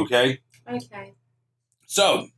Okay? Okay. So,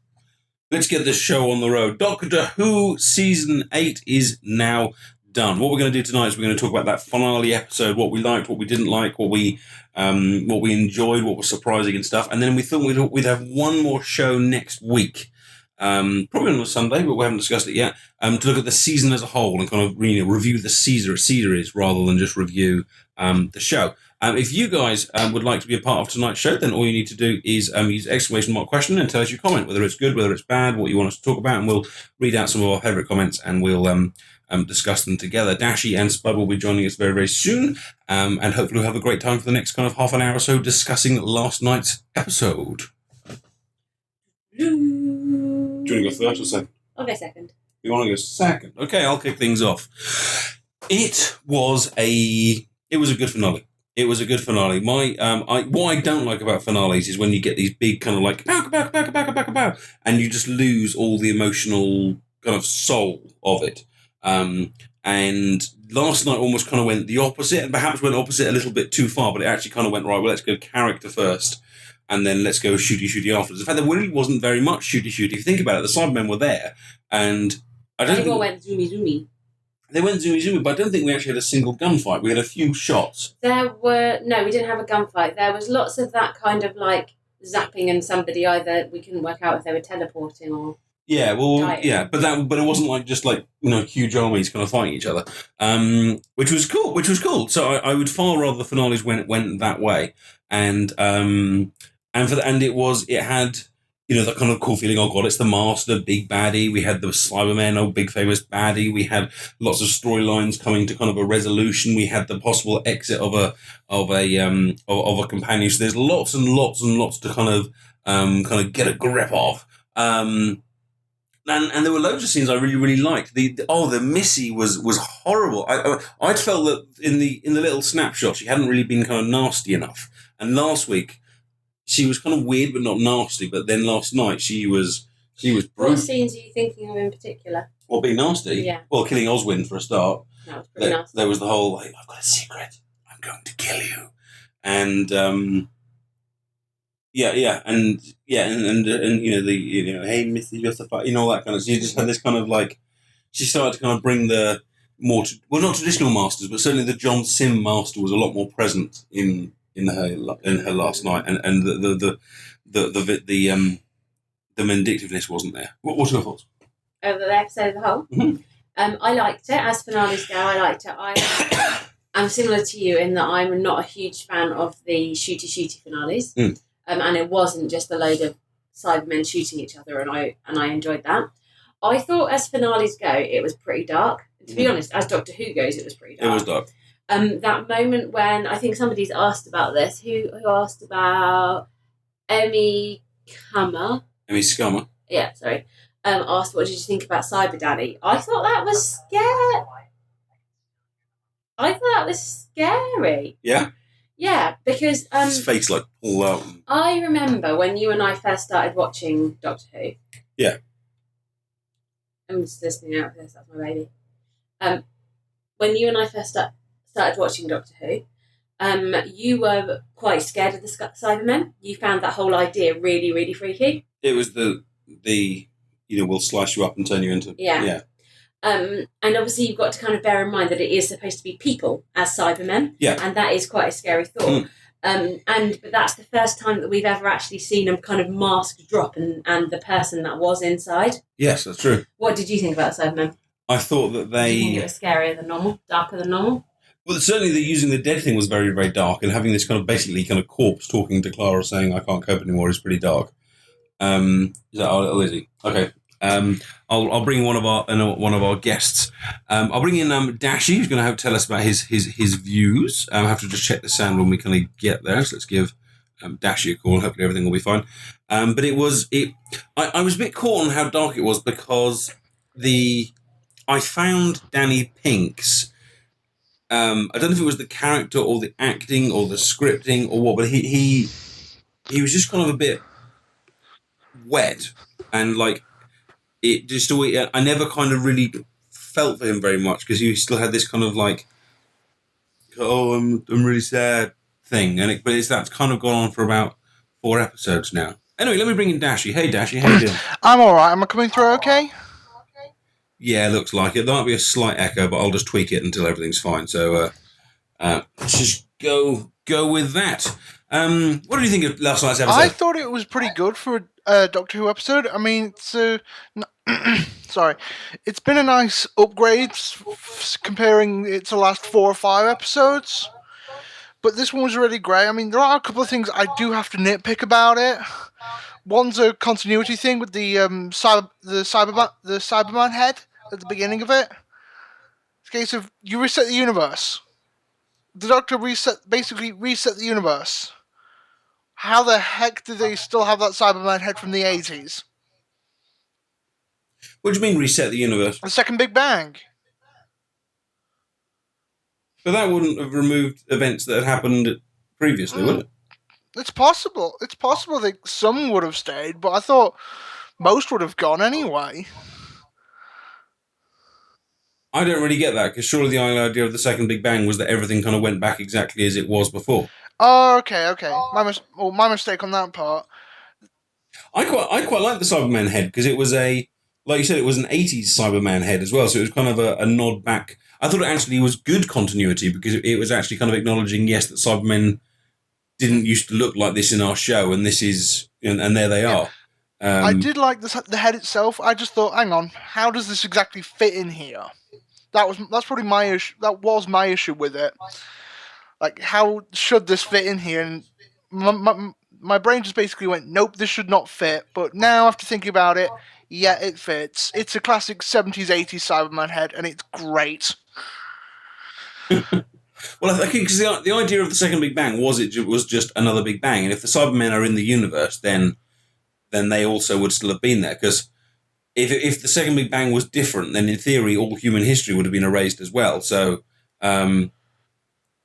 let's get this show on the road. Doctor Who Season 8 is now done. What we're going to do tonight is we're going to talk about that finale episode, what we liked, what we didn't like, what we enjoyed, what was surprising and stuff. And then we thought we'd have one more show next week. Probably on a Sunday, but we haven't discussed it yet, to look at the season as a whole and kind of review the series rather than just review the show. If you guys would like to be a part of tonight's show, then all you need to do is use exclamation mark question and tell us your comment, whether it's good, whether it's bad, what you want us to talk about, and we'll read out some of our favourite comments and we'll discuss them together. Dashi and Spud will be joining us very, very soon, and hopefully we'll have a great time for the next kind of half an hour or so discussing last night's episode. Do you want to go first or second? I'll go second. You want to go second? Okay, I'll kick things off. It was a good finale. It was a good finale. What I don't like about finales is when you get these big kind of like pow, and you just lose all the emotional kind of soul of it. And last night almost kind of went the opposite, and perhaps went opposite a little bit too far, but it actually kind of went right. Well, let's go character first. And then let's go shooty afterwards. In fact, there really wasn't very much shooty. If you think about it, the Cybermen were there, and I don't think... They all went zoomy. They went zoomy, but I don't think we actually had a single gunfight. We had a few shots. We didn't have a gunfight. There was lots of that kind of like zapping and somebody either, we couldn't work out if they were teleporting or... Yeah, well, dying. Yeah, but it wasn't like just like, huge armies kind of fighting each other, which was cool. So I would far rather the finales went that way, and it had, that kind of cool feeling, oh god, it's the master, big baddie. We had the Cybermen, oh, big famous baddie. We had lots of storylines coming to kind of a resolution. We had the possible exit of a companion. So there's lots and lots and lots to kind of get a grip of. And there were loads of scenes I really, really liked. The Missy was horrible. I'd felt that in the little snapshot she hadn't really been kind of nasty enough. And last week she was kind of weird but not nasty. But then last night she was brutal. What scenes are you thinking of in particular? Well, being nasty. Yeah. Well, killing Osgood for a start. That was pretty nasty. There was the whole like, I've got a secret. I'm going to kill you. And hey Missy, you're so far, all that kind of. So you just had this kind of like, she started to kind of bring the more, not traditional masters, but certainly the John Sim master was a lot more present in her last night, and the vindictiveness wasn't there. What's your thoughts? Over the episode of the whole. Mm-hmm. I liked it as finales go. I liked it. I'm similar to you in that I'm not a huge fan of the shooty finales. Mm. And it wasn't just a load of Cybermen shooting each other, and I enjoyed that. I thought as finales go, it was pretty dark. To be honest, as Doctor Who goes, it was pretty dark. It was dark. That moment when I think somebody's asked about this. Who asked about Emmy Scummer? Emmy Scummer. Yeah, sorry. Asked, what did you think about Cyber Daddy? I thought that was scary. Yeah? Yeah, because... his face like pulled out. I remember when you and I first started watching Doctor Who. Yeah. I'm just listening out for this, that's my baby. When you and I first started watching Doctor Who, you were quite scared of the Cybermen. You found that whole idea really, really freaky. It was the we'll slice you up and turn you into... Yeah. And obviously you've got to kind of bear in mind that it is supposed to be people as Cybermen. Yeah. And that is quite a scary thought. But that's the first time that we've ever actually seen a kind of mask drop and the person that was inside. Yes, that's true. What did you think about Cybermen? I thought that Did you think it was scarier than normal? Darker than normal? Well, certainly the using the dead thing was very, very dark, and having this kind of basically kind of corpse talking to Clara saying, I can't cope anymore is pretty dark. Is that Lizzie? Okay. I'll bring one of our guests. I'll bring in Dashi, who's going to tell us about his views. I have to just check the sound when we kind of get there. So let's give Dashi a call. Hopefully everything will be fine. But I was a bit caught on how dark it was because I found Danny Pink's. I don't know if it was the character or the acting or the scripting or what, but he was just kind of a bit wet and like. It just always, I never kind of really felt for him very much because he still had this kind of like, oh, I'm really sad thing, but that's kind of gone on for about 4 episodes now. Anyway, let me bring in Dashy. Hey, Dashy, how you doing? I'm alright. Am I coming through okay? Yeah, looks like it. There might be a slight echo, but I'll just tweak it until everything's fine. So let's just go with that. What did you think of last night's episode? I thought it was pretty good for a Doctor Who episode. I mean, sorry. It's been a nice upgrade comparing it to the last 4 or 5 episodes. But this one was really great. I mean, there are a couple of things I do have to nitpick about it. One's a continuity thing with the Cyberman head at the beginning of it. It's a case of you reset the universe. The Doctor basically reset the universe. How the heck do they still have that Cyberman head from the 80s? What do you mean reset the universe? The second Big Bang. But that wouldn't have removed events that had happened previously, would it? It's possible. It's possible that some would have stayed, but I thought most would have gone anyway. I don't really get that, because surely the idea of the second Big Bang was that everything kind of went back exactly as it was before. Oh, okay. My mistake on that part. I quite like the Cyberman head, because it was like you said, it was an 80s Cyberman head as well, so it was kind of a nod back. I thought it actually was good continuity, because it was actually kind of acknowledging, yes, that Cybermen didn't used to look like this in our show, and this is, and there they are. I did like the head itself. I just thought, hang on, how does this exactly fit in here? That's probably my issue. That was my issue with it. Like, how should this fit in here? And my brain just basically went, nope, this should not fit. But now, after thinking about it, yeah, it fits. It's a classic 70s, 80s Cyberman head, and it's great. Well, I think because the idea of the second Big Bang was it was just another Big Bang, and if the Cybermen are in the universe, then they also would still have been there. Because if the second Big Bang was different, then in theory all human history would have been erased as well. So, so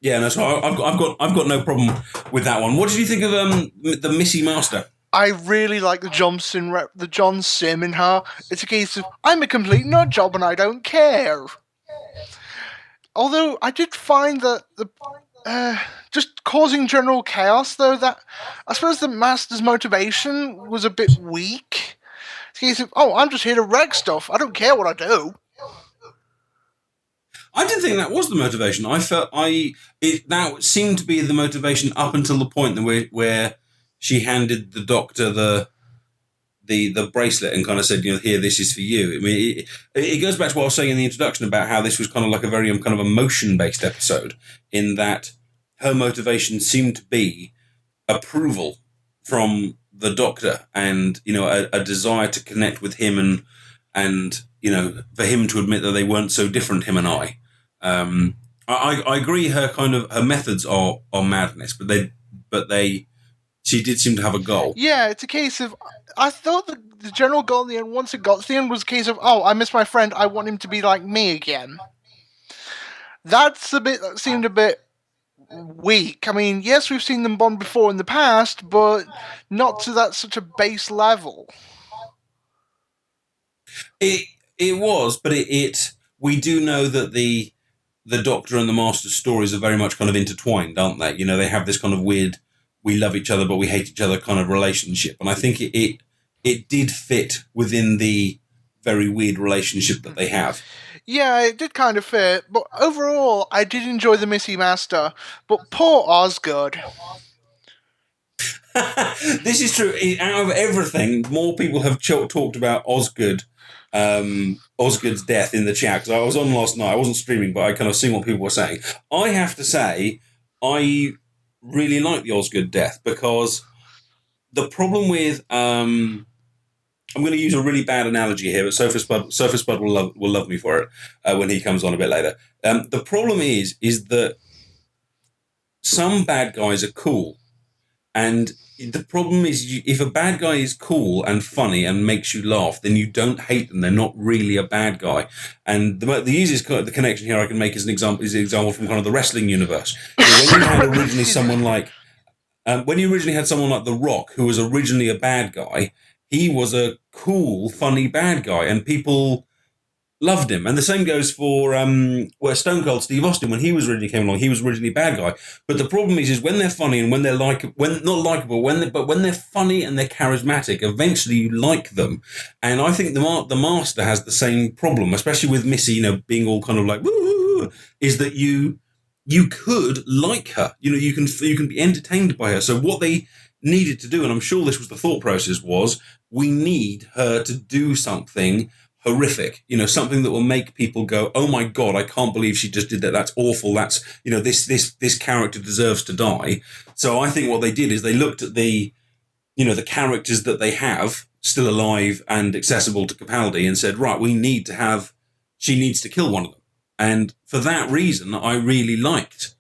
I've got no problem with that one. What did you think of the Missy Master? I really like the John Sim in her. It's a case of, I'm a complete nut job and I don't care. Although I did find that just causing general chaos, though, that I suppose the Master's motivation was a bit weak. It's a case of, I'm just here to wreck stuff. I don't care what I do. I didn't think that was the motivation. I felt that seemed to be the motivation up until the point where she handed the Doctor the bracelet and kind of said, here, this is for you. I mean, it goes back to what I was saying in the introduction about how this was kind of like a very kind of emotion-based episode, in that her motivation seemed to be approval from the Doctor and, a desire to connect with him and for him to admit that they weren't so different, him and I. I agree her methods are madness, but she did seem to have a goal. Yeah, it's a case of, I thought the general goal in the end, once it got to the end, was a case of, I miss my friend, I want him to be like me again. That seemed a bit weak. I mean, yes, we've seen them bond before in the past, but not to such a base level. It was, but we do know that the Doctor and the Master's stories are very much kind of intertwined, aren't they? They have this kind of weird, we love each other but we hate each other kind of relationship, and I think it did fit within the very weird relationship that they have. Yeah, it did kind of fit, but overall, I did enjoy the Missy Master, but poor Osgood. This is true. Out of everything, more people have talked about Osgood, Osgood's death in the chat, because I was on last night. I wasn't streaming, but I kind of seen what people were saying. I have to say, I really like the Osgood death, because the problem with I'm going to use a really bad analogy here, but Sofa Spud will love me for it when he comes on a bit later. The problem is that some bad guys are cool, and the problem is if a bad guy is cool and funny and makes you laugh, then you don't hate them. They're not really a bad guy. And the easiest the connection here I can make is an example from kind of the wrestling universe. When you had originally someone like when you originally had someone like The Rock, who was originally a bad guy, he was a cool, funny bad guy, and people loved him. And the same goes for where Stone Cold Steve Austin, when he was originally came along, he was originally a bad guy. But the problem is when they're funny and when they're when not likable, but when they're funny and they're charismatic, eventually you like them. And I think the Master has the same problem, especially with Missy, being all kind of like woo, is that you could like her. You can be entertained by her. So what they needed to do, and I'm sure this was the thought process, was we need her to do something horrific, something that will make people go, oh my God, I can't believe she just did that. That's awful. That's, this character deserves to die. So I think what they did is they looked at the characters that they have still alive and accessible to Capaldi and said, right, she needs to kill one of them. And for that reason, I really liked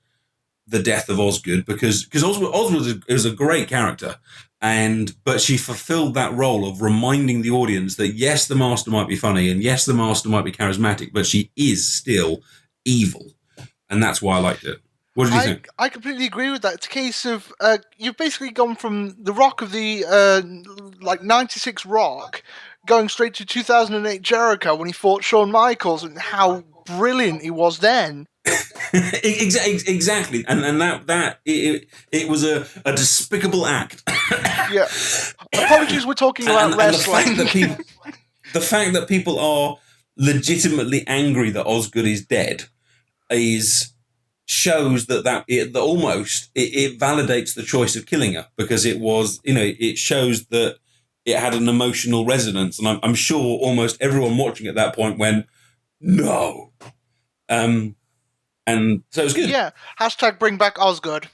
the death of Osgood because Osgood is a great character. But she fulfilled that role of reminding the audience that yes, the Master might be funny and yes, the Master might be charismatic, but she is still evil. And that's why I liked it. What did you think? I completely agree with that. It's a case of you've basically gone from the Rock of the 96 Rock going straight to 2008 Jericho when he fought Shawn Michaels and how brilliant he was then. Exactly, and that it was a despicable act. Yeah, apologies, we're talking about wrestling. The fact that people are legitimately angry that Osgood is dead shows that it validates the choice of killing her, because it was it shows that it had an emotional resonance, and I'm sure almost everyone watching at that point went no. And so it was good. Yeah. # bring back Osgood.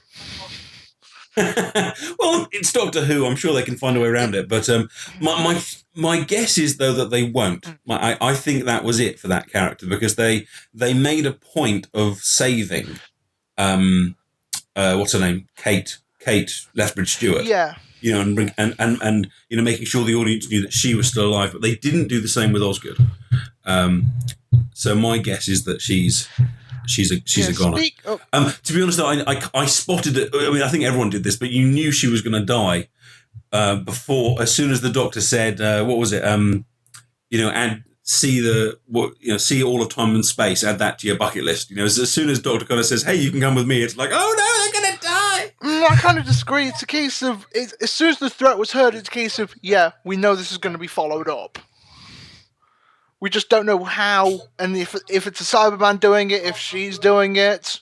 Well, it's Doctor Who. I'm sure they can find a way around it. But my guess is, though, that they won't. I think that was it for that character, because they made a point of saving what's her name? Kate Lethbridge Stewart. Yeah. And making sure the audience knew that she was still alive. But they didn't do the same with Osgood. So my guess is that she's a goner. To be honest, though, I spotted it. I mean, I think everyone did this, but you knew she was going to die as soon as the Doctor said, "What was it? See all of time and space. Add that to your bucket list." As soon as Doctor kind of says, "Hey, you can come with me," it's like, "Oh no, they're going to die." I kind of disagree. It's a case of as soon as the threat was heard, it's a case of we know this is going to be followed up. We just don't know how, and if it's a Cyberman doing it, if she's doing it.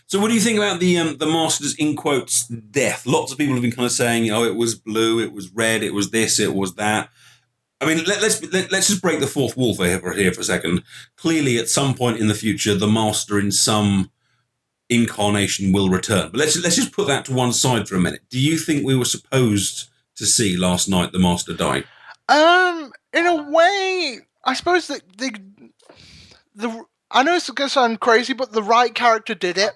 So what do you think about the Master's, in quotes, death? Lots of people have been kind of saying, oh, it was blue, it was red, it was this, it was that. I mean, let's just break the fourth wall for here for a second. Clearly, at some point in the future, the Master in some incarnation will return. But let's just put that to one side for a minute. Do you think we were supposed to see last night the Master die? In a way, I suppose that I know it's going to sound crazy, but the right character did it.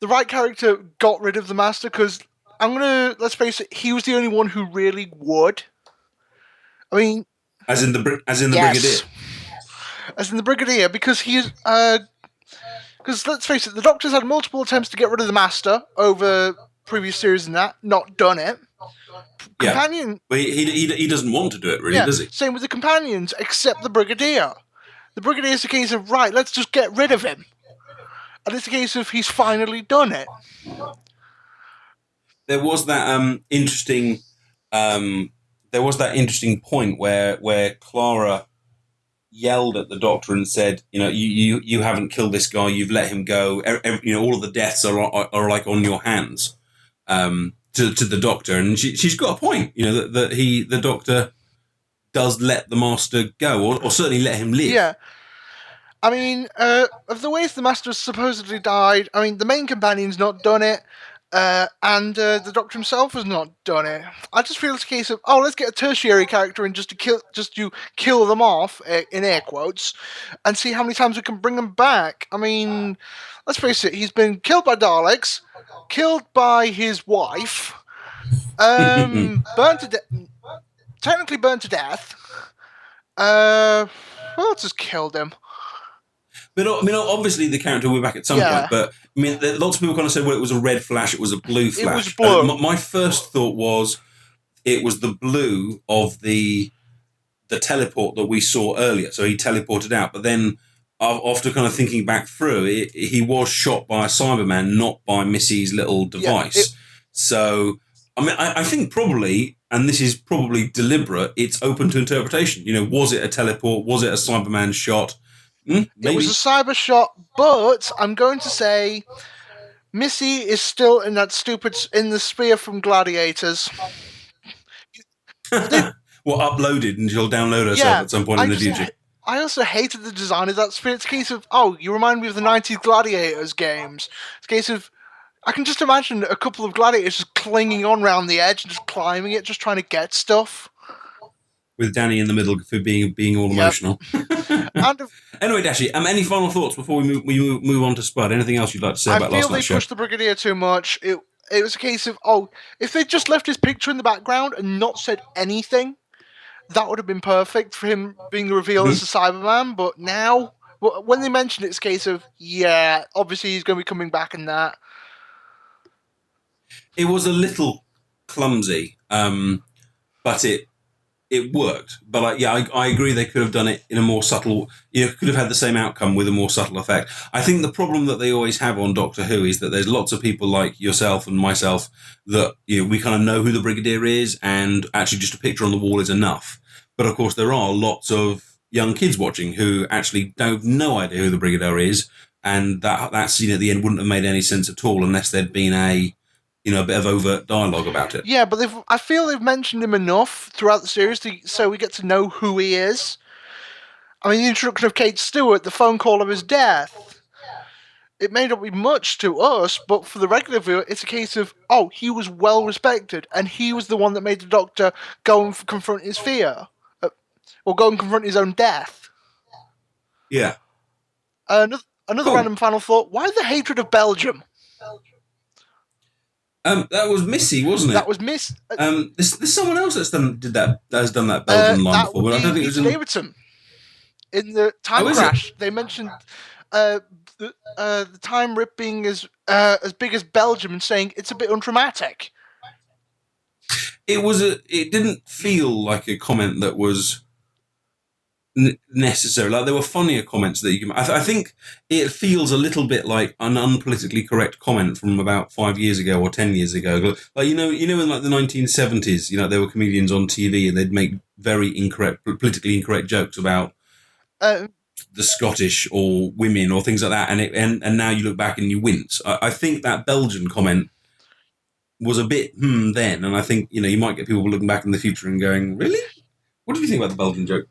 The right character got rid of the Master, because let's face it, he was the only one who really would. I mean, as in the yes. Brigadier. As in the Brigadier, because he's because let's face it, the Doctor's had multiple attempts to get rid of the Master over previous series and that, not done it. Companion, but he doesn't want to do it, really, does he? Same with the companions, except the Brigadier. The Brigadier is a case of, right, let's just get rid of him. And it's a case of he's finally done it. There was that interesting point where Clara yelled at the Doctor and said, you haven't killed this guy, you've let him go. All of the deaths are like on your hands. To the Doctor, and she's got a point. That the Doctor does let the Master go, or certainly let him live. Yeah. I mean, of the ways the Master supposedly died, I mean, the main companion's not done it, and the Doctor himself has not done it. I just feel it's a case of, let's get a tertiary character in just to kill them off, in air quotes, and see how many times we can bring them back. I mean, let's face it, he's been killed by Daleks, killed by his wife, technically burnt to death. Who else has killed him? But obviously the character will be back at some point. But I mean, lots of people kind of say, well, it was a red flash, it was a blue flash. It was blue. My first thought was it was the blue of the the teleport that we saw earlier. So he teleported out, but then after kind of thinking back through it, he was shot by a Cyberman, not by Missy's little device. So, I mean, I think probably, and this is probably deliberate, it's open to interpretation. Was it a teleport? Was it a Cyberman shot? Maybe. It was a cyber shot, but I'm going to say Missy is still in the sphere from Gladiators. Uploaded, and she'll download herself at some point in the future. I also hated the design of that sphere. It's a case of, you remind me of the 90s Gladiators games. It's a case of, I can just imagine a couple of gladiators just clinging on around the edge and just climbing it, just trying to get stuff. With Danny in the middle for being all emotional. Anyway, Dashi, any final thoughts before we move on to Spud? Anything else you'd like to say about last night's show? I feel they pushed the Brigadier too much. It was a case of, if they just left his picture in the background and not said anything, that would have been perfect for him being revealed as a Cyberman. But now, when they mentioned it, it's a case of, obviously he's going to be coming back in that. It was a little clumsy, but it worked. But I agree they could have done it in a more subtle. Could have had the same outcome with a more subtle effect. I think the problem that they always have on Doctor Who is that there's lots of people like yourself and myself that we kind of know who the Brigadier is, and actually just a picture on the wall is enough. But of course, there are lots of young kids watching who actually have no idea who the Brigadier is, and that scene at the end wouldn't have made any sense at all unless there'd been a bit of overt dialogue about it. Yeah, but I feel they've mentioned him enough throughout the series so we get to know who he is. I mean, the introduction of Kate Stewart, the phone call of his death, it may not be much to us, but for the regular viewer, it's a case of, he was well respected, and he was the one that made the Doctor go and confront his fear. Or go and confront his own death. Yeah. Another random final thought, why the hatred of Belgium? That was Missy, wasn't it? That was Miss. There's someone else that's done that Belgian line before, but I don't think it was Davidson. In the time crash, they mentioned the time rip being as big as Belgium and saying it's a bit untraumatic. It didn't feel like a comment that was necessary. Like, there were funnier comments that you can. I think it feels a little bit like an unpolitically correct comment from about 5 years ago or 10 years ago. Like in like the 1970s, there were comedians on TV and they'd make very politically incorrect jokes about the Scottish or women or things like that, and now you look back and you wince. I think that Belgian comment was a bit then, and I think you might get people looking back in the future and going, really? What do you think about the Belgian joke?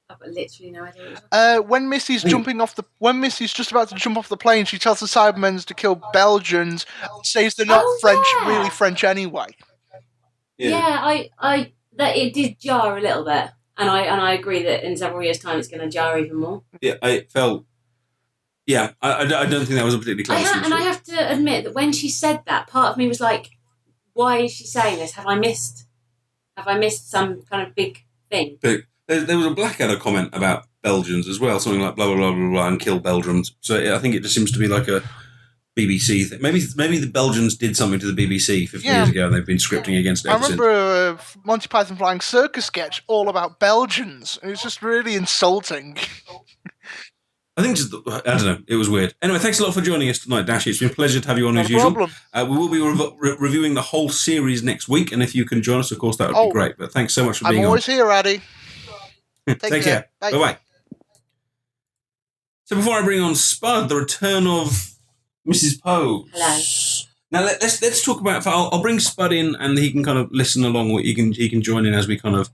I've got literally no idea. When Missy's just about to jump off the plane, she tells the Cybermen to kill Belgians and says they're not really French anyway. Yeah, that it did jar a little bit, and I agree that in several years' time it's going to jar even more. Yeah, I felt. Yeah, I don't think that was a particularly clever speech. And I have to admit that when she said that, part of me was like, "Why is she saying this? Have I missed some kind of big thing?" But there was a Blackadder comment about Belgians as well, something like blah blah blah blah blah and kill Belgians. So I think it just seems to be like a BBC thing. Maybe the Belgians did something to the BBC 50 years ago, and they've been scripting against it. I remember a Monty Python Flying Circus sketch all about Belgians. It was just really insulting. I think I don't know. It was weird. Anyway, thanks a lot for joining us tonight, Dashi. It's been a pleasure to have you on as usual. Problem. We will be reviewing the whole series next week, and if you can join us, of course, that would be great. But thanks so much for being on. I'm always here, Addy. Take care. Bye-bye. So before I bring on Spud, the return of Mrs. Pose. Hello. Now let's talk about. I'll bring Spud in, and he can kind of listen along. He can join in as we kind of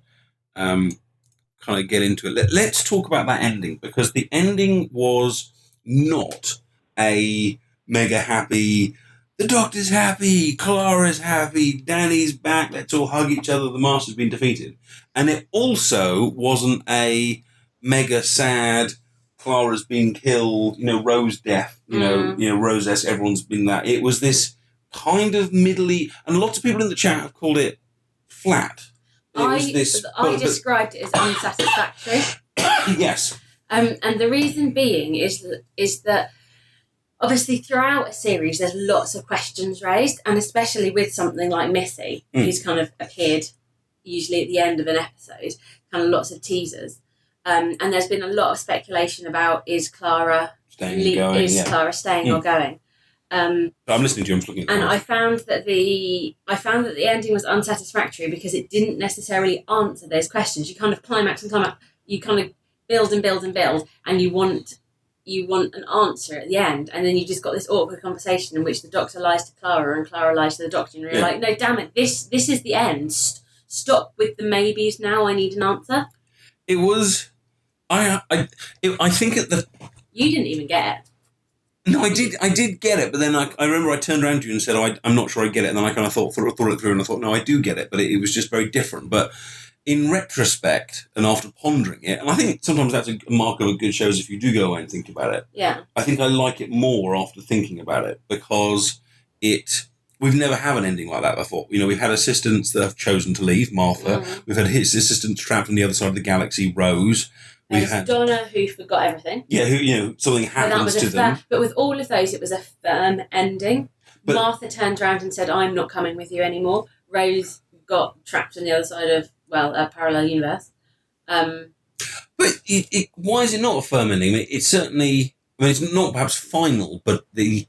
get into it. Let's talk about that ending, because the ending was not a mega happy. The Doctor's happy, Clara's happy, Danny's back. Let's all hug each other. The Master's been defeated, and it also wasn't a mega sad. Clara's been killed. Rose death. Rose-esque. Everyone's been that. It was this kind of middly, and lots of people in the chat have called it flat. I described it as unsatisfactory. Yes. And the reason being is that obviously throughout a series there's lots of questions raised, and especially with something like Missy, who's kind of appeared usually at the end of an episode, kind of lots of teasers. And there's been a lot of speculation about is Clara staying or going. I'm listening to you. I'm looking at and yours. I found that the ending was unsatisfactory because it didn't necessarily answer those questions. You kind of climax and climax. You kind of build and build and build, and you want an answer at the end, and then you just got this awkward conversation in which the Doctor lies to Clara and Clara lies to the Doctor, and you're like, no, damn it, this is the end. Stop with the maybes now. I need an answer. It was. I think at the. You didn't even get it. No, I did get it, but then I remember I turned around to you and said, I'm not sure I get it, and then I kind of thought it through, and I thought, no, I do get it, but it was just very different. But in retrospect, and after pondering it, and I think sometimes that's a mark of a good show is if you do go away and think about it. Yeah. I think I like it more after thinking about it, because we've never had an ending like that before. You know, we've had assistants that have chosen to leave, Martha. Mm-hmm. We've had his assistants trapped on the other side of the galaxy, Rose. We've had Donna, who forgot everything. Yeah, who something happens to them. But with all of those, it was a firm ending. But Martha turned around and said, "I'm not coming with you anymore." Rose got trapped on the other side of a parallel universe. But why is it not a firm ending? I mean, it's certainly. I mean, it's not perhaps final, but the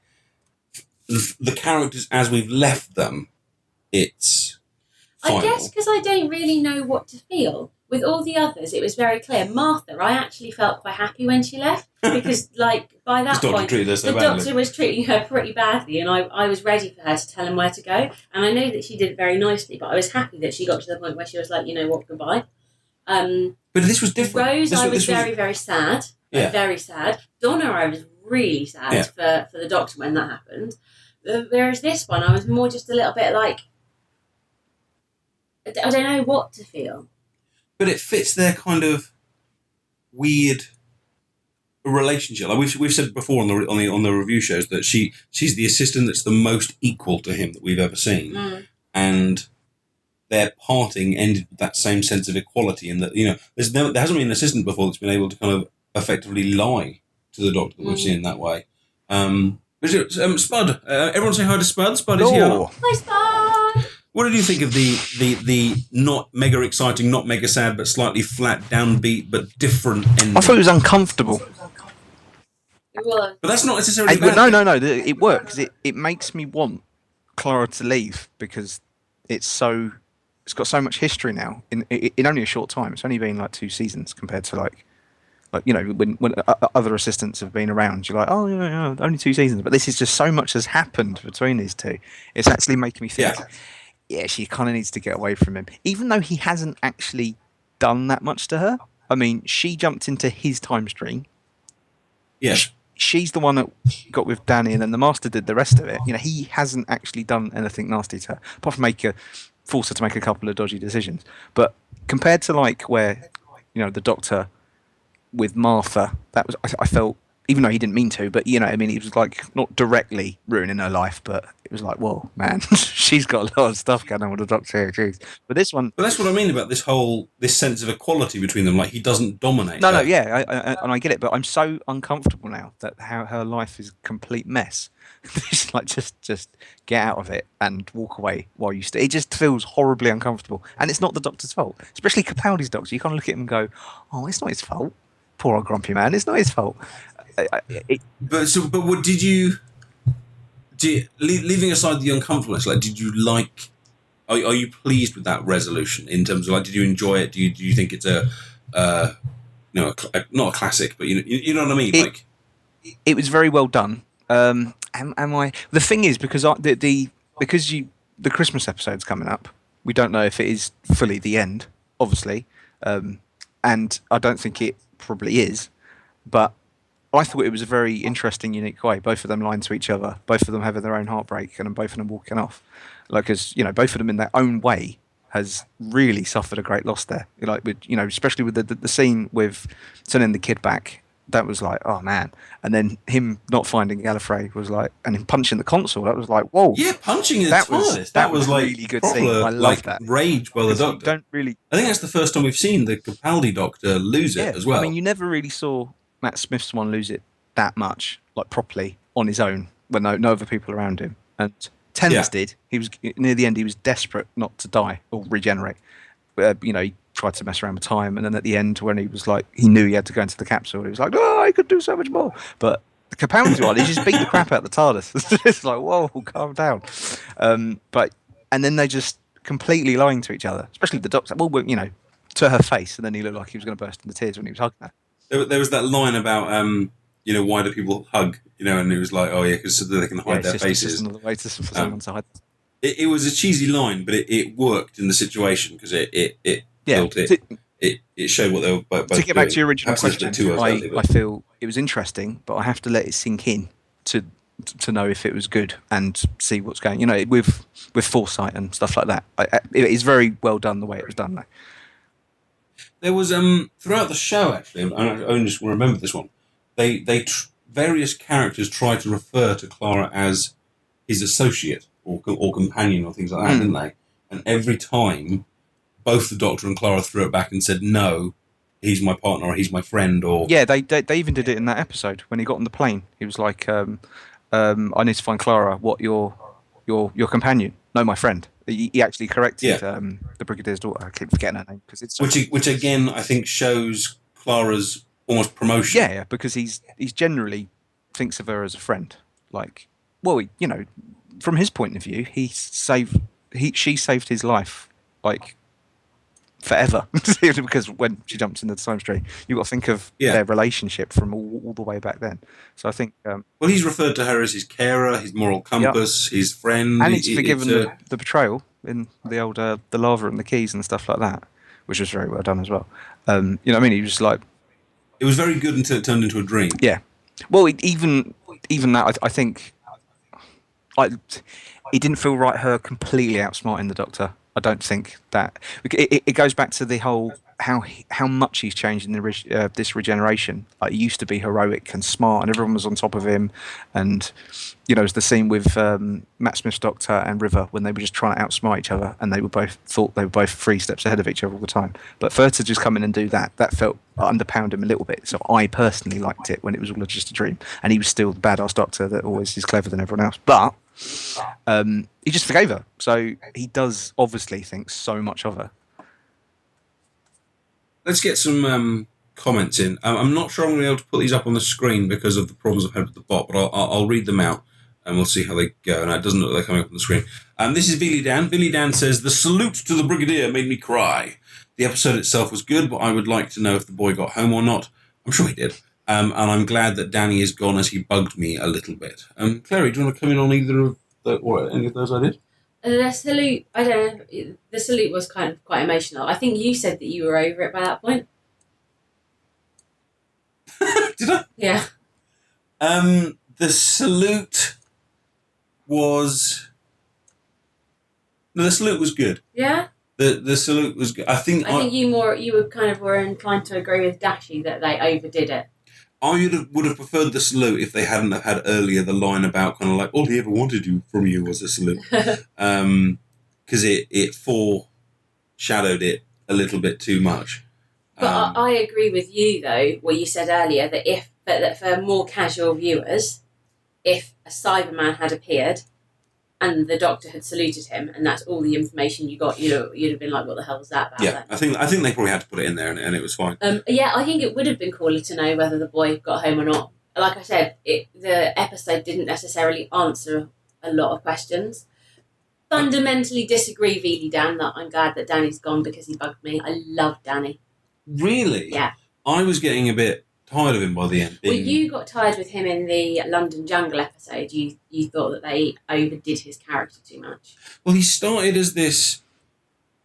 characters as we've left them, it's final. I guess because I don't really know what to feel. With all the others, it was very clear. Martha, I actually felt quite happy when she left because, by that point, the Doctor was treating her pretty badly, and I was ready for her to tell him where to go. And I know that she did it very nicely, but I was happy that she got to the point where she was like, you know what, goodbye. But this was different. Rose, I was very, very sad. Yeah. Very sad. Donna, I was really sad for the Doctor when that happened. Whereas this one, I was more just a little bit like, I don't know what to feel. But it fits their kind of weird relationship. Like we've said before on the review shows that she's the assistant that's the most equal to him that we've ever seen, and their parting ended with that same sense of equality. And that there hasn't been an assistant before that's been able to kind of effectively lie to the Doctor that we've seen in that way. Spud, everyone say hi to Spud. Spud is here. Hi, Spud. What did you think of the not mega exciting, not mega sad, but slightly flat, downbeat, but different ending? I thought it was uncomfortable. It was. But that's not necessarily bad. No. It works. It makes me want Clara to leave because it's got so much history now in only a short time. It's only been like 2 seasons compared to like when other assistants have been around. You're like, oh yeah, only 2 seasons. But this is just so much has happened between these two. It's actually making me think. Yeah, she kind of needs to get away from him, even though he hasn't actually done that much to her. I mean, she jumped into his time stream. Yes. She's the one that got with Danny, and then the Master did the rest of it. You know, he hasn't actually done anything nasty to her, apart from force her to make a couple of dodgy decisions. But compared to like where, the Doctor with Martha, that was I felt, even though he didn't mean to, but he was like not directly ruining her life, but it was like, whoa, man, she's got a lot of stuff going on with the Doctor here, jeez. But this one... But that's what I mean about this sense of equality between them, like he doesn't dominate. No, yeah, I get it, but I'm so uncomfortable now that how her life is a complete mess. It's like, just get out of it and walk away while you stay. It just feels horribly uncomfortable. And it's not the Doctor's fault, especially Capaldi's Doctor. You kind of look at him and go, oh, it's not his fault. Poor old grumpy man, it's not his fault. But what did you leaving aside the uncomfortableness? Like, did you like? Are you pleased with that resolution in terms of like? Did you enjoy it? Do you think it's not a classic, but you know what I mean? It was very well done. Am I? The thing is, because the Christmas episode's coming up, we don't know if it is fully the end, obviously, and I don't think it probably is, but I thought it was a very interesting, unique way. Both of them lying to each other, both of them having their own heartbreak, and both of them walking off. Like, as both of them in their own way has really suffered a great loss there. Like, especially with the scene with sending the kid back. That was like, oh man. And then him not finding Gallifrey was like, and him punching the console. That was like, whoa. Yeah, punching the TARDIS. That was like really good scene. I love that. Rage by the Doctor. I think that's the first time we've seen the Capaldi Doctor lose it as well. I mean, you never really saw Matt Smith's one lose it that much, like properly on his own, when no other people around him. And Tennant's did. He was near the end. He was desperate not to die or regenerate. He tried to mess around with time, and then at the end, when he was like, he knew he had to go into the capsule, he was like, "Oh, I could do so much more." But the Capaldi one, he just beat the crap out of the TARDIS. It's like, whoa, calm down. But and then they just completely lying to each other, especially the Doctor. Well, you know, to her face, and then he looked like he was going to burst into tears when he was hugging her. There was that line about, you know, why do people hug? You know, and it was like, oh yeah, because so that they can hide their faces. It's just another way for someone to hide. It was a cheesy line, but it worked in the situation because it built it. It showed what they were both to get back to your original Perhaps question, I feel it was interesting, but I have to let it sink in to know if it was good and see what's going. You know, with foresight and stuff like that. It is very well done the way it was done, though. There was throughout the show, actually, and I only just remember this one. Various characters tried to refer to Clara as his associate or companion or things like that, didn't they? And every time, both the Doctor and Clara threw it back and said, "No, he's my partner, or he's my friend." Or yeah, they even did it in that episode when he got on the plane. He was like, "I need to find Clara. What your companion? No, my friend." He actually corrected the Brigadier's daughter. I keep forgetting her name because it's which again I think shows Clara's almost promotion. Yeah, because he's generally thinks of her as a friend. Like, well, you know, from his point of view, she saved his life like forever because when she jumps into the time stream, you've got to think of their relationship from all the way back then. So I think well, he's referred to her as his carer, his moral compass, his friend, and he's forgiven the betrayal in the old the lava and the keys and stuff like that, which was very well done as well. You know what I mean? He was just like, it was very good until it turned into a dream. Yeah, well, even that, I think, it didn't feel right. Her completely outsmarting the Doctor. I don't think that it goes back to the whole how much he's changed in this regeneration. Like, he used to be heroic and smart, and everyone was on top of him. And you know, it's the scene with Matt Smith's Doctor and River when they were just trying to outsmart each other, and they thought they were both 3 steps ahead of each other all the time. But for her to just come in and do that felt underpound him a little bit. So I personally liked it when it was all just a dream, and he was still the badass Doctor that always is clever than everyone else. But he just forgave her, so he does obviously think so much of her. Let's get some comments in. I'm not sure I'm going to be able to put these up on the screen because of the problems I've had with the bot, but I'll read them out and we'll see how they go. And it doesn't look like they're coming up on the screen. This is Billy Dan. Billy Dan says, "The salute to the Brigadier made me cry. The episode itself was good, but I would like to know if the boy got home or not. I'm sure he did. And I'm glad that Danny is gone, as he bugged me a little bit." Clary, do you want to come in on either of any of those I did? The salute, I don't know. The salute was kind of quite emotional. I think you said that you were over it by that point. Did I? Yeah. The salute was... No, the salute was good. Yeah? The salute was good. I think you were inclined to agree with Dashi that they overdid it. I would have preferred the salute if they hadn't have had earlier the line about kind of like, all he ever wanted from you was a salute. Because it foreshadowed it a little bit too much. But I agree with you, though, what you said earlier, that for more casual viewers, if a Cyberman had appeared and the Doctor had saluted him, and that's all the information you got, you'd have been like, what the hell was that about? Yeah, then? I think they probably had to put it in there, and it was fine. Yeah, I think it would have been cooler to know whether the boy got home or not. Like I said, the episode didn't necessarily answer a lot of questions. Fundamentally disagree, Veely Dan, that I'm glad that Danny's gone because he bugged me. I love Danny. Really? Yeah. I was getting a bit tired of him by the end. Well, you got tired with him in the London Jungle episode. You thought that they overdid his character too much. Well, he started as this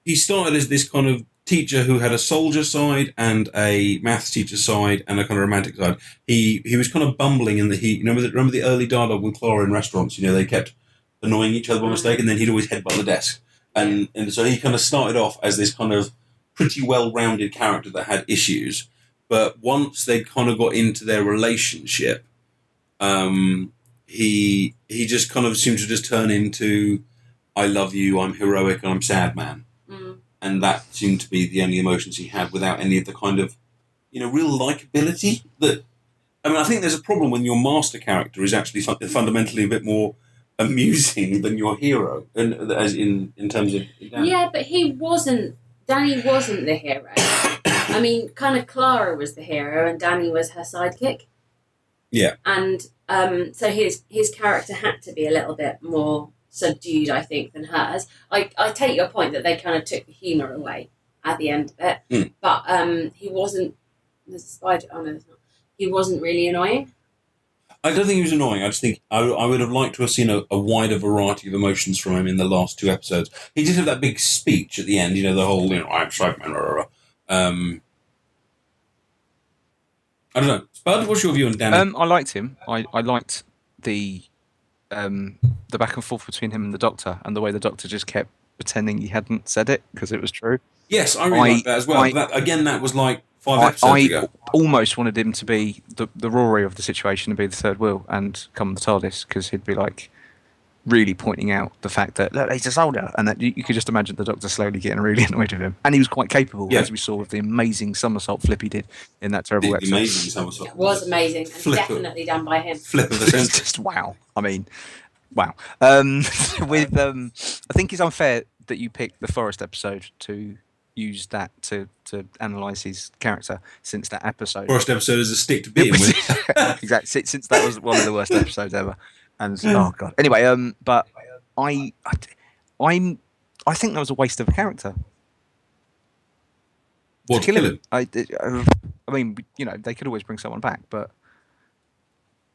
kind of teacher who had a soldier side and a maths teacher side and a kind of romantic side. He was kind of bumbling in the heat. Remember the early dialogue with Clara in restaurants? They kept annoying each other by mistake, and then he'd always headbutt the desk. And so he kind of started off as this kind of pretty well-rounded character that had issues. But once they kind of got into their relationship, he just kind of seemed to just turn into, I love you, I'm heroic, and I'm sad man. Mm. And that seemed to be the only emotions he had without any of the kind of, real likability. I think there's a problem when your master character is actually fundamentally a bit more amusing than your hero, and as in terms of... Yeah, but he wasn't Danny wasn't the hero. I mean, kind of Clara was the hero and Danny was her sidekick. Yeah. And so his character had to be a little bit more subdued, I think, than hers. I take your point that they kind of took the humour away at the end of it. But he wasn't... There's a spider... Oh, no, there's not. He wasn't really annoying. I don't think he was annoying. I just think I would have liked to have seen a wider variety of emotions from him in the last 2 episodes. He did have that big speech at the end, the whole, I'm cybermen, I don't know. Spud, what's your view on Danny? I liked him. I liked the back and forth between him and the Doctor, and the way the Doctor just kept pretending he hadn't said it because it was true. Yes, I really liked that as well. That was like 5 episodes ago. I almost wanted him to be the Rory of the situation and be the third wheel and come the TARDIS, because he'd be like really pointing out the fact that, look, he's a soldier, and that you could just imagine the Doctor slowly getting really annoyed with him. And he was quite capable, as we saw with the amazing somersault flip he did in that terrible episode. The amazing somersault. It was amazing, and definitely done by him. Flip of the century. Just wow. I mean, wow. I think it's unfair that you picked the Forest episode to use that to analyse his character, since that episode. Forest episode is a stick to beat him with. Exactly. Since that was one of the worst episodes ever. And oh god. Anyway, but I think that was a waste of a character. What, to kill him? I mean, they could always bring someone back, but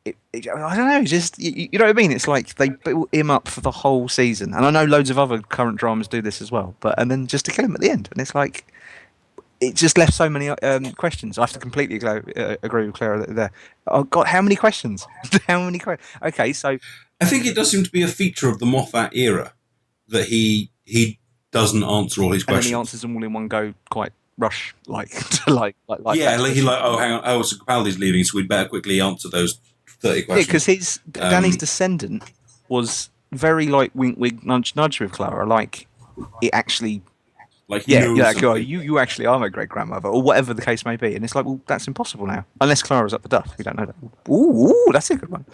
I don't know. Just you know what I mean? It's like they built him up for the whole season, and I know loads of other current dramas do this as well. And then just to kill him at the end, and it's like it just left so many questions. I have to completely agree with Clara there. Oh God, how many questions? How many questions? Okay, so I think it does seem to be a feature of the Moffat era that he doesn't answer all his questions. And then he answers them all in one go, quite rush like. Hang on. Oh, so Capaldi's leaving, so we'd better quickly answer those 30 questions. Yeah, because Danny's descendant was very like wink, wink, nudge, nudge with Clara. Like it actually. Like you actually are my great grandmother, or whatever the case may be, and it's like, well, that's impossible now, unless Clara's up the duff. We don't know that. Ooh, that's a good one.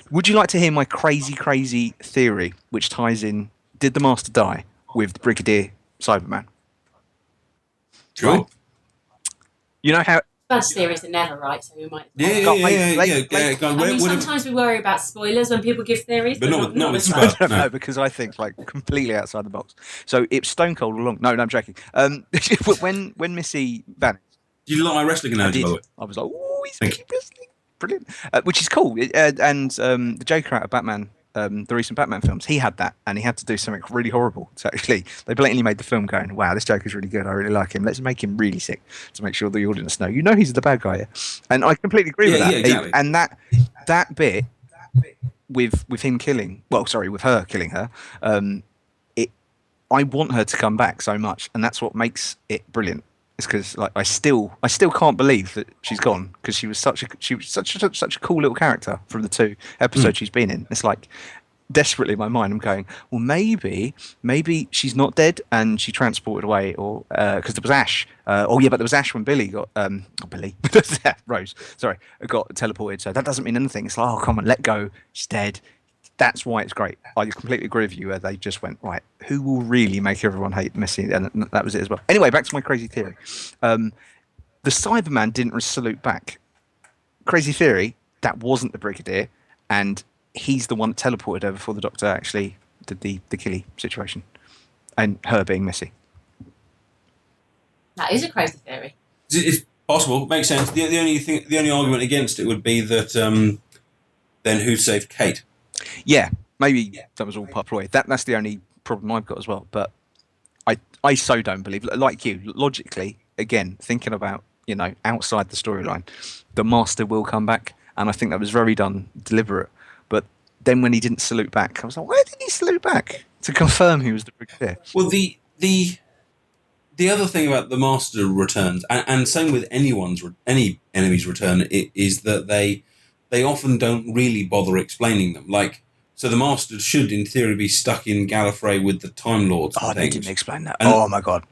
Would you like to hear my crazy theory, which ties in? Did the Master die with the Brigadier Cyberman? Sure. Right. You know how. Spud's theories are never right, so we might. Sometimes we worry about spoilers when people give theories, but not with Spud. No, because I think like completely outside the box. So it's stone cold along. No, I'm joking. When Missy vanished, you like my wrestling analogy, by the way? I was like, oh, he's making wrestling, brilliant, which is cool. And the Joker out of Batman. The recent Batman films, he had that, and he had to do something really horrible. So actually, they blatantly made the film going, wow, this Joker's really good, I really like him, let's make him really sick to make sure the audience know, he's the bad guy. And I completely agree with that. Yeah, exactly. And that bit with him killing, with her killing her, I want her to come back so much, and that's what makes it brilliant. It's because like I still can't believe that she's gone, because she was such a cool little character from the 2 episodes she's been in. It's like desperately in my mind I'm going, well, maybe she's not dead and she transported away, or because there was Ash. But there was Ash when Billy got Rose, sorry, got teleported. So that doesn't mean anything. It's like, oh come on, let go. She's dead. That's why it's great. I completely agree with you where they just went, right, who will really make everyone hate Missy? And that was it as well. Anyway, back to my crazy theory. The Cyberman didn't salute back. Crazy theory, that wasn't the Brigadier, and he's the one that teleported her before the Doctor actually did the killy situation. And her being Missy. That is a crazy theory. It's possible, makes sense. The only argument against it would be that then who saved Kate? Yeah, maybe that was all part of ploy. That's the only problem I've got as well. But I so don't believe, like you, logically, again, thinking about, outside the storyline, the Master will come back. And I think that was very deliberate. But then when he didn't salute back, I was like, why did he salute back? To confirm he was the Brigadier. Well, the other thing about the Master returns, and same with any enemy's return, is that they often don't really bother explaining them. Like, so the Master should, in theory, be stuck in Gallifrey with the Time Lords. Oh, they didn't explain that. Oh my god.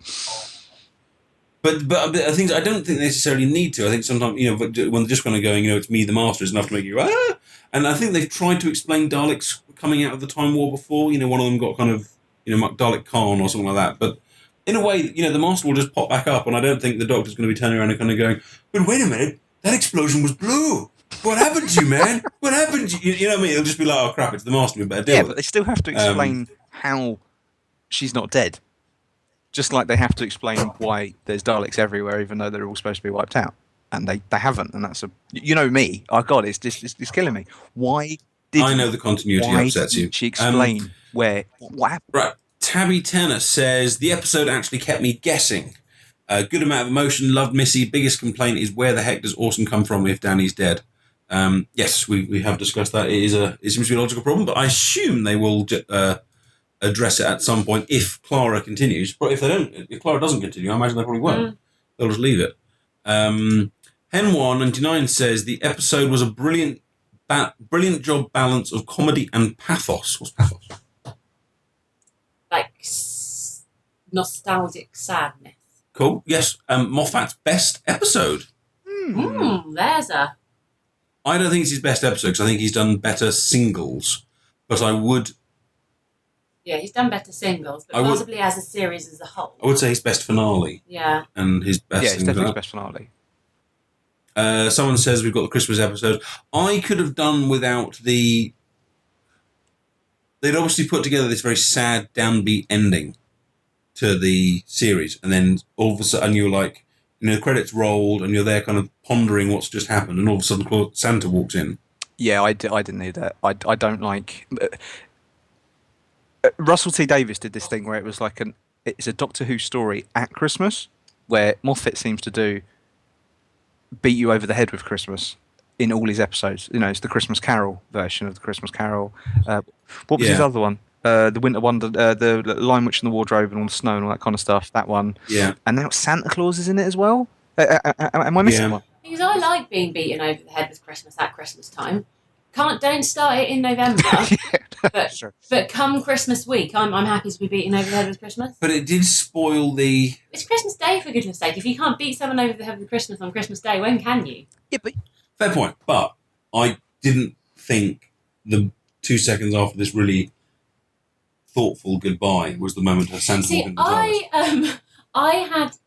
But I think I don't think they necessarily need to. I think sometimes when they're just kind of going, it's me, the Master, is enough to make you ah. And I think they've tried to explain Daleks coming out of the Time War before. One of them got kind of Dalek Khan or something like that. But in a way, the Master will just pop back up, and I don't think the Doctor's going to be turning around and kind of going, but wait a minute, that explosion was blue. What happened to you, man? What happened to you? You know what I mean? It'll just be like, oh, crap, it's the Master, we better deal with but it. they still have to explain how she's not dead. Just like they have to explain why there's Daleks everywhere, even though they're all supposed to be wiped out. And they haven't, and that's me. Oh, God, it's killing me. Why did I know the continuity upsets you. She explain what happened? Right. Tabby Tanner says, the episode actually kept me guessing. A good amount of emotion, loved Missy. Biggest complaint is where the heck does Orson come from if Danny's dead? Yes, we have discussed that. It seems to be a logical problem, but I assume they will address it at some point if Clara continues. But if Clara doesn't continue, I imagine they probably won't. They'll just leave it. Hen199 says, the episode was a brilliant job balance of comedy and pathos. What's pathos? Like nostalgic sadness. Cool. Yes. Moffat's best episode. There's a. I don't think it's his best episode because I think he's done better singles. But I would. Yeah, he's done better singles, but possibly as a series as a whole. I would say his best finale. Yeah. And his best. Yeah, it's definitely his best finale. Someone says we've got the Christmas episode. I could have done without the. They'd obviously put together this very sad, downbeat ending to the series, and then all of a sudden you're like, the credits rolled, and you're there kind of pondering what's just happened, and all of a sudden Santa walks in. Yeah, I didn't need that. I don't like. Russell T Davies did this thing where it was like it's a Doctor Who story at Christmas, where Moffat seems to beat you over the head with Christmas in all his episodes. It's the Christmas Carol version of the Christmas Carol. What was his other one? The Winter Wonder, the Lion Witch in the Wardrobe and all the snow and all that kind of stuff. That one. Yeah. And now Santa Claus is in it as well. Am I missing one? Because I like being beaten over the head with Christmas at Christmas time. Don't start it in November. But come Christmas week, I'm happy to be beaten over the head with Christmas. But it did spoil the. It's Christmas Day, for goodness sake. If you can't beat someone over the head with Christmas on Christmas Day, when can you? Yeah, but Fair point. But I didn't think the 2 seconds after this really thoughtful goodbye was the moment her Santa walked into the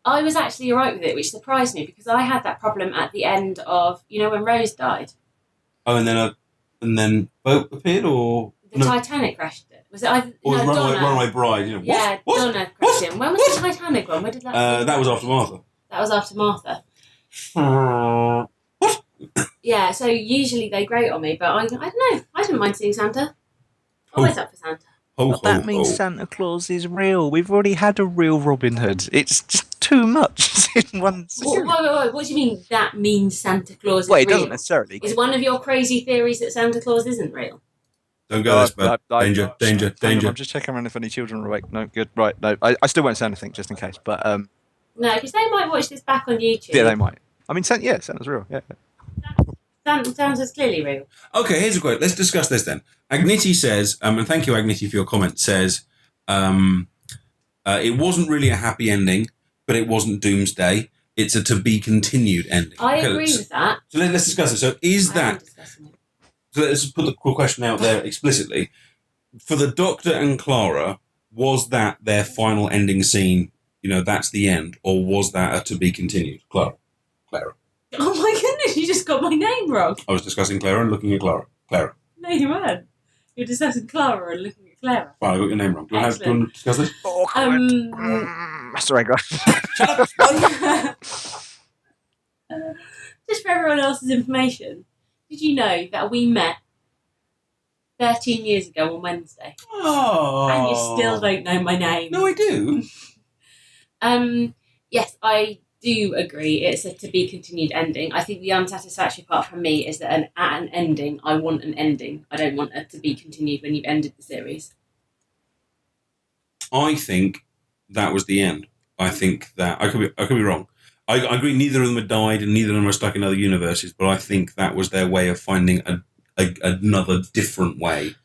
I was actually alright with it, which surprised me because I had that problem at the end of when Rose died. Oh, and then boat appeared, or the Titanic crashed it. Was it either Runaway Bride? Yeah, what? Donna crashed it. When was the Titanic one? Where did that? That was after Martha. That was after Martha. What? Yeah, so usually they grate on me, but I don't know. I didn't mind seeing Santa. Always up for Santa. That means Santa Claus is real. We've already had a real Robin Hood. It's just too much in one series. What do you mean that means Santa Claus is real? real? It doesn't necessarily. Is one of your crazy theories that Santa Claus isn't real? Don't go this bad. Danger. I'm just checking around if any children are awake. No, good. Right, no. I still won't say anything just in case. But no, because they might watch this back on YouTube. Yeah, they might. I mean, Santa's real. Yeah. Santa's clearly real. Okay, here's a quote. Let's discuss this then. Agniti says, and thank you, Agniti, for your comment, says, it wasn't really a happy ending, but it wasn't Doomsday. It's a to-be-continued ending. I agree with that. So let's discuss it. So is that... So let's put the question out there explicitly. For the Doctor and Clara, was that their final ending scene, that's the end, or was that a to-be-continued? Clara. Oh my goodness, you just got my name wrong. I was discussing Clara and looking at Clara. No, you weren't. You're discussing Clara and looking at Clara. Fine, I got your name wrong. Do you want to discuss this? Master Regler. Just for everyone else's information, did you know that we met 13 years ago on Wednesday? Oh. And you still don't know my name. No, I do. Yes, I do agree. It's a to-be-continued ending. I think the unsatisfactory part for me is that at an ending, I want an ending. I don't want it to be continued when you've ended the series. I think that was the end. I think that... I could be wrong. I agree neither of them had died and neither of them are stuck in other universes, but I think that was their way of finding another different way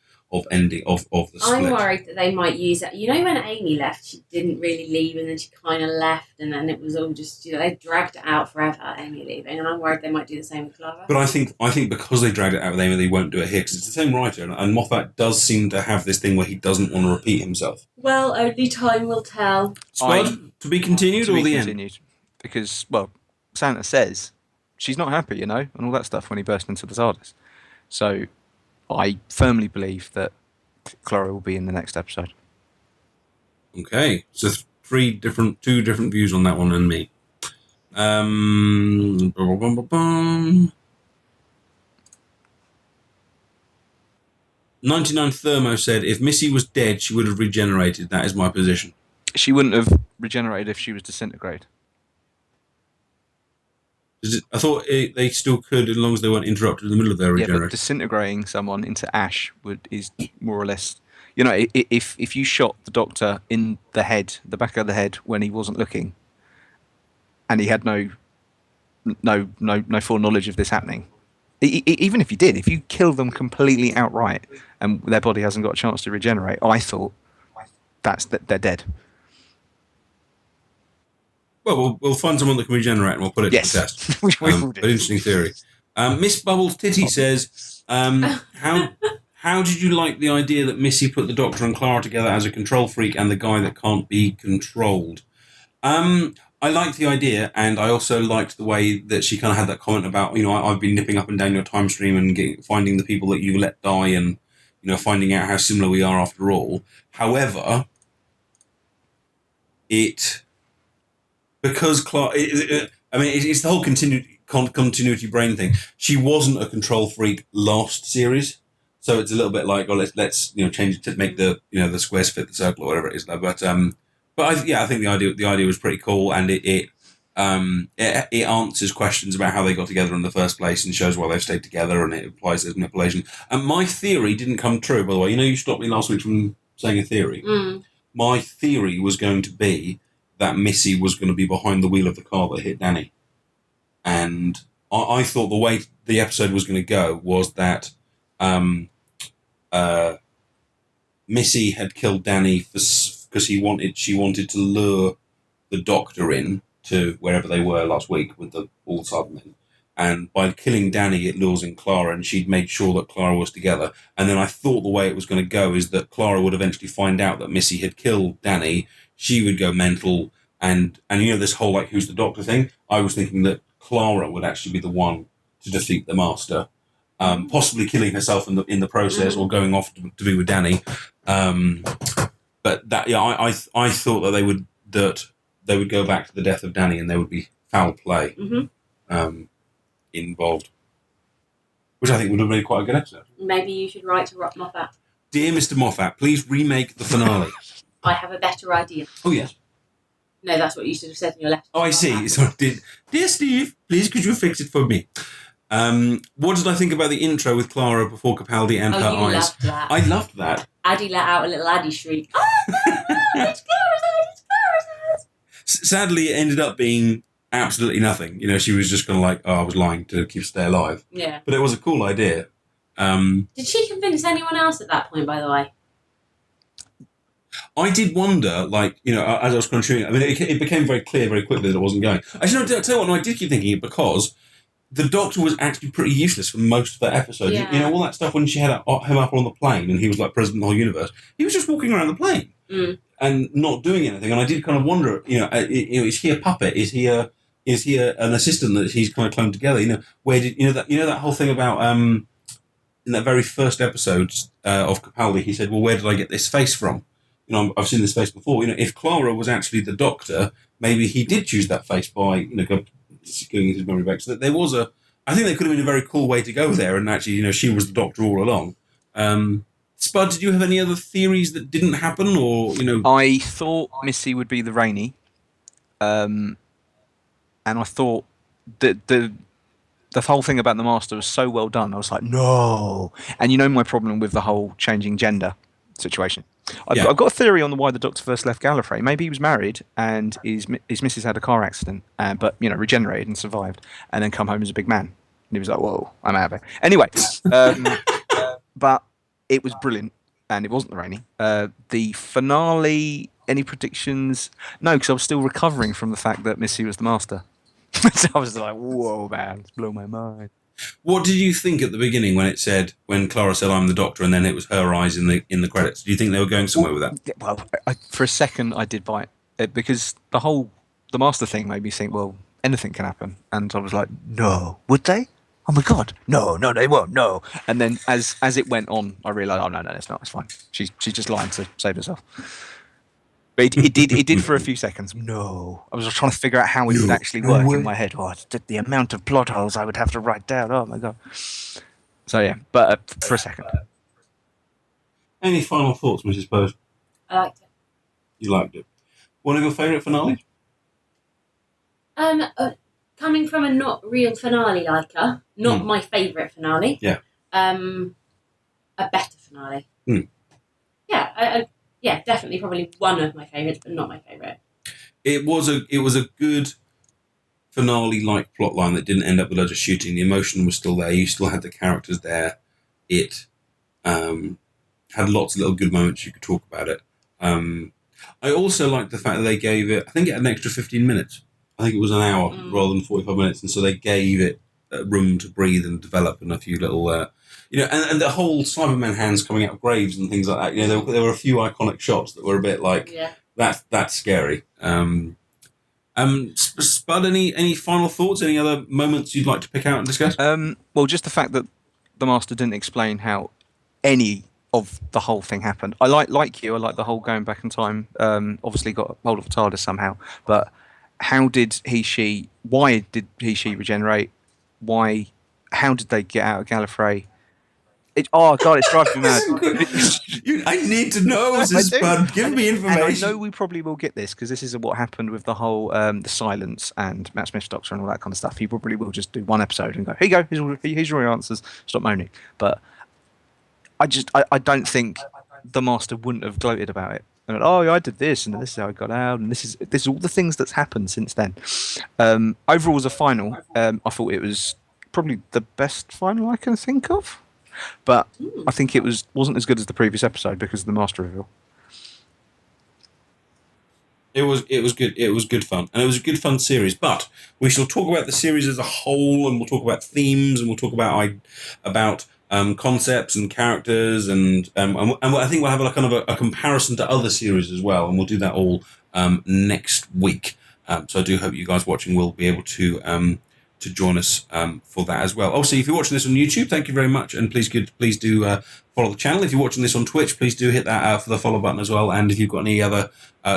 ending of the split. I'm worried that they might use that. You know, when Amy left, she didn't really leave, and then she kind of left, and then it was all just, they dragged it out forever, Amy leaving, and I'm worried they might do the same with Clara. But I think because they dragged it out with Amy, they won't do it here, because it's the same writer, and Moffat does seem to have this thing where he doesn't want to repeat himself. Well, only time will tell. Spud, to be continued or the end? Because, well, Santa says she's not happy, and all that stuff when he burst into the TARDIS. So I firmly believe that Clara will be in the next episode. Okay, so two different views on that one and me. 99 Thermo said, if Missy was dead, she would have regenerated. That is my position. She wouldn't have regenerated if she was disintegrated. I thought they still could, as long as they weren't interrupted in the middle of their regeneration. Yeah, but disintegrating someone into ash is more or less... if you shot the Doctor in the head, the back of the head, when he wasn't looking, and he had no foreknowledge of this happening, even if you did, if you kill them completely outright and their body hasn't got a chance to regenerate, I thought they're dead. Well, we'll find someone that can regenerate and we'll put it to the test. We will do. But interesting theory. Miss Bubbles Titty says, how did you like the idea that Missy put the Doctor and Clara together as a control freak and the guy that can't be controlled? I liked the idea, and I also liked the way that she kind of had that comment about, I've been nipping up and down your time stream and finding the people that you let die and, finding out how similar we are after all. However, because Clara, it's the whole continuity brain thing. She wasn't a control freak last series, so it's a little bit like, let's change it to make the the squares fit the circle or whatever it is. But I think the idea was pretty cool, and it answers questions about how they got together in the first place and shows why they've stayed together, and it implies there's manipulation. And my theory didn't come true, by the way. You stopped me last week from saying a theory. My theory was going to be that Missy was going to be behind the wheel of the car that hit Danny. And I thought the way the episode was going to go was that Missy had killed Danny because she wanted to lure the Doctor in to wherever they were last week with all the cybermen. And by killing Danny, it lures in Clara, and she'd made sure that Clara was together. And then I thought the way it was going to go is that Clara would eventually find out that Missy had killed Danny. She would go mental, and this whole who's the Doctor thing. I was thinking that Clara would actually be the one to defeat the Master, possibly killing herself in the process, or going off to be with Danny. But that, I thought that they would go back to the death of Danny, and there would be foul play involved, which I think would have made quite a good episode. Maybe you should write to Moffat. Dear Mr. Moffat, please remake the finale. I have a better idea. Oh, yes. No, that's what you should have said in your letter. Oh, I see. So, Dear Steve, please could you fix it for me? What did I think about the intro with Clara before Capaldi and her eyes? Loved that. I loved that. Addie let out a little Addie shriek. Oh, it's Clara's eyes! Sadly, it ended up being absolutely nothing. She was just kind of I was lying to stay alive. Yeah. But it was a cool idea. Did she convince anyone else at that point, by the way? I did wonder, as I was continuing, it became very clear very quickly that it wasn't going. Actually, no, I'll tell you what, no, I did keep thinking it because the Doctor was actually pretty useless for most of that episode. Yeah. All that stuff when she had him up on the plane and he was president of the whole universe, he was just walking around the plane and not doing anything. And I did kind of wonder, is he a puppet? Is he an assistant that he's kind of cloned together? Where did that whole thing about in that very first episode of Capaldi, he said, well, where did I get this face from? I've seen this face before. If Clara was actually the Doctor, maybe he did choose that face by, going into his memory back. So that there was I think there could have been a very cool way to go there, and actually, she was the Doctor all along. Spud, did you have any other theories that didn't happen, or I thought Missy would be the Rainey, and I thought that the whole thing about the Master was so well done. I was like, no. And my problem with the whole changing gender situation. I've got a theory on why the Doctor first left Gallifrey. Maybe he was married and his missus had a car accident, but regenerated and survived, and then come home as a big man. And he was like, "Whoa, I'm out of it." Anyway, but it was brilliant. and it wasn't the rainy. The finale, any predictions? No, because I was still recovering from the fact that Missy was the master. So I was like, whoa, man, it's blew my mind. What did you think at the beginning when Clara said I'm the Doctor, and then it was her eyes in the credits? Do you think they were going somewhere with that? Well, for a second I did bite it because the master thing made me think, well, anything can happen, and I was like, no, would they? Oh my god, no, they won't, no. And then as it went on, I realised, oh no, it's not, it's fine. She's just lying to save herself. But it did for a few seconds. No, I was just trying to figure out how it would actually work in my head. Oh, the amount of plot holes I would have to write down. Oh my god. So yeah, but for a second. Any final thoughts, Mrs. Pose? I liked it. You liked it. One of your favourite finales? Coming from a not real finale liker, not my favourite finale. Yeah. A better finale. Yeah, yeah, definitely, probably one of my favourites, but not my favourite. It was a good finale-like plotline that didn't end up with loads of shooting. The emotion was still there. You still had the characters there. It had lots of little good moments. You could talk about it. I also liked the fact that they gave it, I think it had an extra 15 minutes. I think it was an hour rather than 45 minutes. And so they gave it room to breathe and develop and a few little, and the whole Cybermen hands coming out of graves and things like that. There were a few iconic shots that were a bit like, that's scary. Spud, any final thoughts? Any other moments you'd like to pick out and discuss? Well, just the fact that the Master didn't explain how any of the whole thing happened. I like you. I like the whole going back in time. Obviously got hold of a TARDIS somehow, but how did why did he regenerate? How did they get out of Gallifrey? Oh God, it's driving me mad. I need to know, Spud. Give me information. And I know we probably will get this because this is what happened with the whole the silence and Matt Smith's Doctor and all that kind of stuff. He probably will just do one episode and go, here you go, here's your answers. Stop moaning. But I don't think the Master wouldn't have gloated about it. And oh, I did this, and this is how I got out, and this is all the things that's happened since then. Overall, as a final, I thought it was probably the best final I can think of. But I think it wasn't as good as the previous episode because of the Master reveal. It was good. It was good fun, and it was a good fun series. But we shall talk about the series as a whole, and we'll talk about themes, and we'll talk about concepts and characters, and I think we'll have a kind of a comparison to other series as well, and we'll do that all next week. So I do hope you guys watching will be able to join us for that as well. Also, if you're watching this on YouTube, thank you very much, and please do follow the channel. If you're watching this on Twitch, please do hit that for the follow button as well. And if you've got any other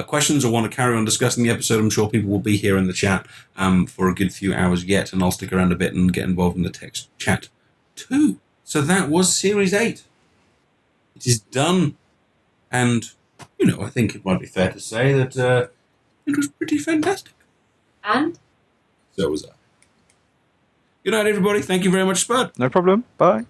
questions or want to carry on discussing the episode, I'm sure people will be here in the chat for a good few hours yet, and I'll stick around a bit and get involved in the text chat too. So that was Series 8. It is done, and I think it might be fair to say that it was pretty fantastic. And? So was I. Good night, everybody. Thank you very much, Spud. No problem. Bye.